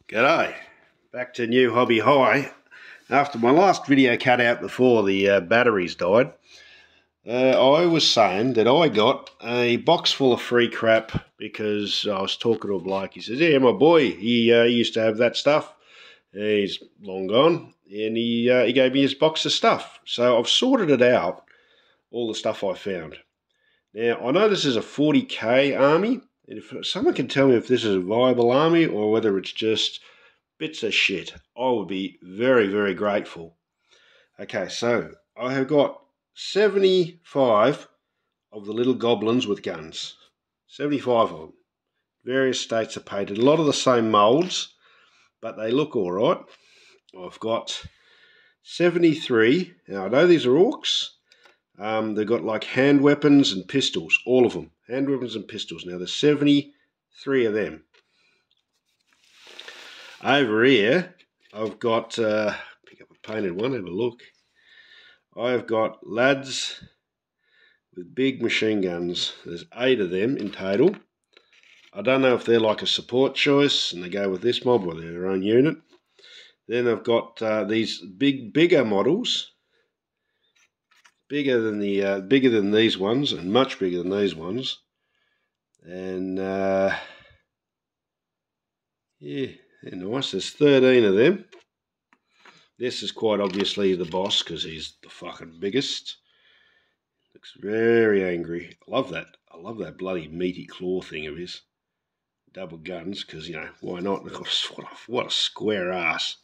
G'day, back to new hobby high. After my last video cut out before the batteries died, I was saying that I got a box full of free crap because I was talking to a bloke. He says, yeah, my boy, he used to have that stuff. He's long gone, and he gave me his box of stuff. So I've sorted it out, all the stuff I found. Now, I know this is a 40k army, and if someone can tell me if this is a viable army or whether it's just bits of shit, I would be very, very grateful. Okay, so I have got 75 of the little goblins with guns. 75 of them. Various states are painted. A lot of the same moulds, but they look all right. I've got 73. Now, I know these are orcs. They've got like hand weapons and pistols, all of them. Hand weapons and pistols. Now, there's 73 of them. Over here, I've got, pick up a painted one, have a look. I've got lads with big machine guns. There's 8 of them in total. I don't know if they're like a support choice and they go with this mob or they're their own unit. Then I've got these bigger models. Bigger than these ones, and much bigger than these ones, and yeah, they're nice. There's 13 of them. This is quite obviously the boss because he's the fucking biggest. Looks very angry. I love that. I love that bloody meaty claw thing of his. Double guns because, you know, why not? What a square ass.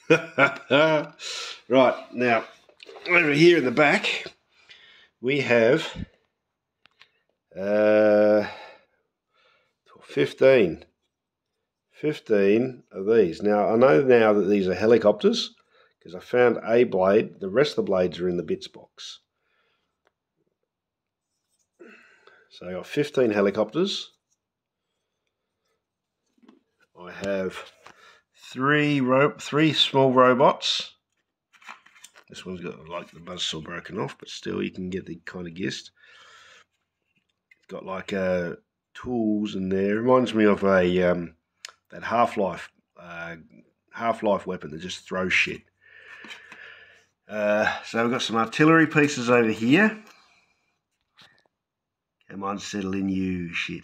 Right, now over here in the back, we have 15 of these. Now, I know now that these are helicopters because I found a blade. The rest of the blades are in the bits box. So I got 15 helicopters. I have three small robots. This one's got like the buzzsaw broken off, but still you can get the kind of gist. It's got like tools in there. It reminds me of a that Half-Life weapon that just throws shit. So we've got some artillery pieces over here. Come on, settle in, you shit.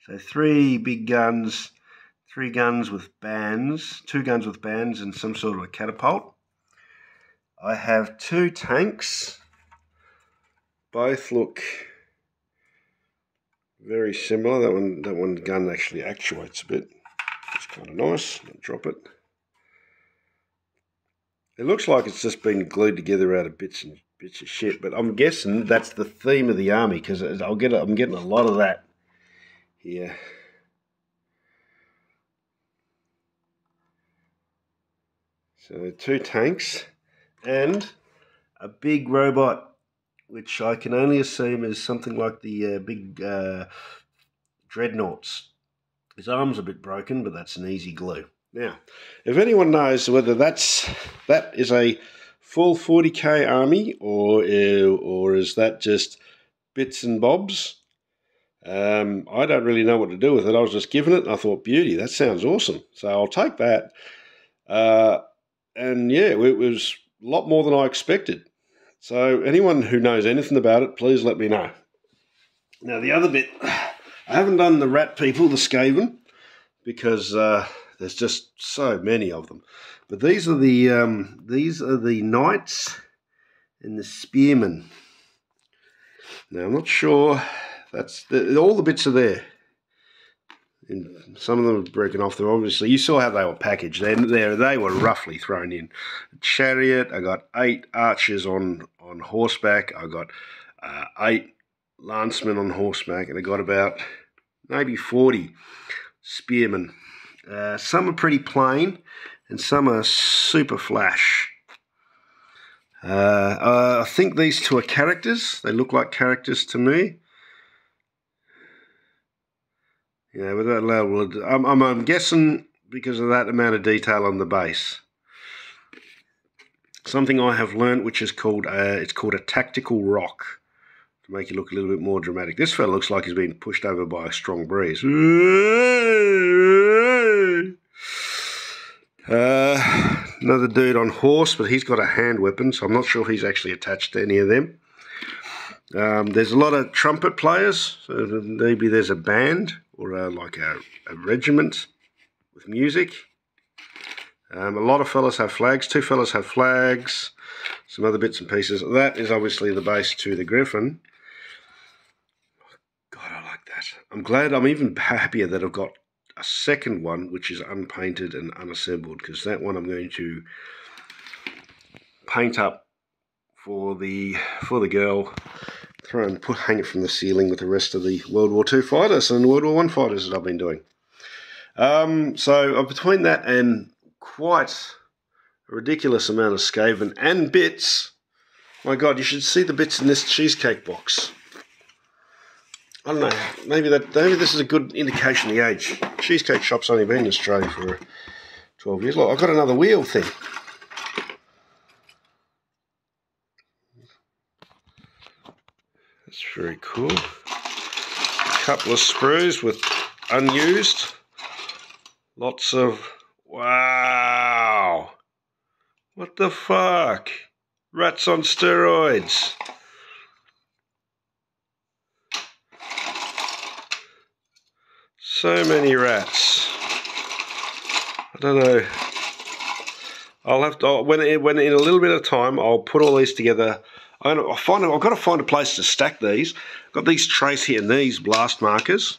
So 3 big guns, 3 guns with bands, 2 guns with bands, and some sort of a catapult. I have 2 tanks. Both look very similar. That one gun actually actuates a bit. It's kind of nice. I'll drop it. It looks like it's just been glued together out of bits of shit, but I'm guessing that's the theme of the army because I'm getting a lot of that here. So 2 tanks. And a big robot, which I can only assume is something like the big dreadnoughts. His arm's a bit broken, but that's an easy glue. Now, if anyone knows whether that is a full 40k army or is that just bits and bobs, I don't really know what to do with it. I was just given it, and I thought, beauty, that sounds awesome. So I'll take that. And yeah, it was a lot more than I expected. So anyone who knows anything about it, please let me know. Now the other bit, I haven't done the rat people, the Skaven, because there's just so many of them. But these are the knights and the spearmen. Now I'm not sure. All the bits are there. And some of them are broken off. They're obviously, you saw how they were packaged. They were roughly thrown in. Chariot. I got 8 archers on horseback. I got 8 lancemen on horseback, and I got about maybe 40 spearmen. Some are pretty plain, and some are super flash. I think these 2 are characters. They look like characters to me. Yeah, with that level, I'm guessing because of that amount of detail on the base. Something I have learnt, which is called it's called a tactical rock, to make it look a little bit more dramatic. This fella looks like he's been pushed over by a strong breeze. Another dude on horse, but he's got a hand weapon, so I'm not sure if he's actually attached to any of them. There's a lot of trumpet players, so maybe there's a band or like a regiment with music. A lot of fellas have flags, 2 fellas have flags, some other bits and pieces. That is obviously the base to the Griffin. God, I like that. I'm glad, I'm even happier that I've got a second one which is unpainted and unassembled, because that one I'm going to paint up for the girl, try and hang it from the ceiling with the rest of the World War II fighters and World War I fighters that I've been doing. So between that and quite a ridiculous amount of Skaven and bits, my God, you should see the bits in this cheesecake box. I don't know, maybe this is a good indication of the age. Cheesecake shop's only been in Australia for 12 years. Look, I've got another wheel thing. That's very cool. A couple of sprues with unused. Lots of, wow. What the fuck? Rats on steroids. So many rats. I don't know. I'll have to, when in a little bit of time, I'll put all these together. I've got to find a place to stack these. I've got these trace here and these blast markers.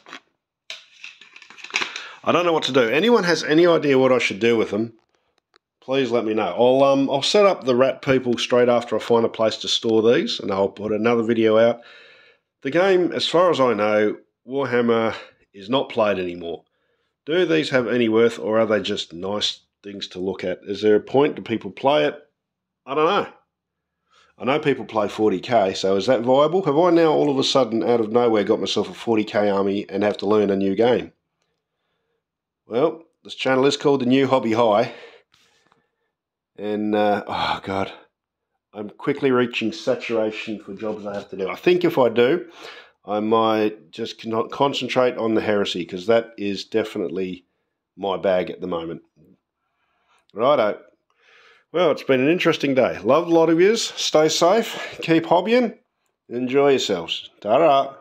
I don't know what to do. Anyone has any idea what I should do with them? Please let me know. I'll set up the rat people straight after I find a place to store these, and I'll put another video out. The game, as far as I know, Warhammer is not played anymore. Do these have any worth, or are they just nice things to look at? Is there a point? Do people play it? I don't know. I know people play 40k, so is that viable? Have I now all of a sudden, out of nowhere, got myself a 40k army and have to learn a new game? Well, this channel is called The New Hobby High. And, oh God, I'm quickly reaching saturation for jobs I have to do. I think if I do, I might just concentrate on the heresy, because that is definitely my bag at the moment. Righto. Well, it's been an interesting day. Love a lot of yous. Stay safe. Keep hobbying. Enjoy yourselves. Ta-ra.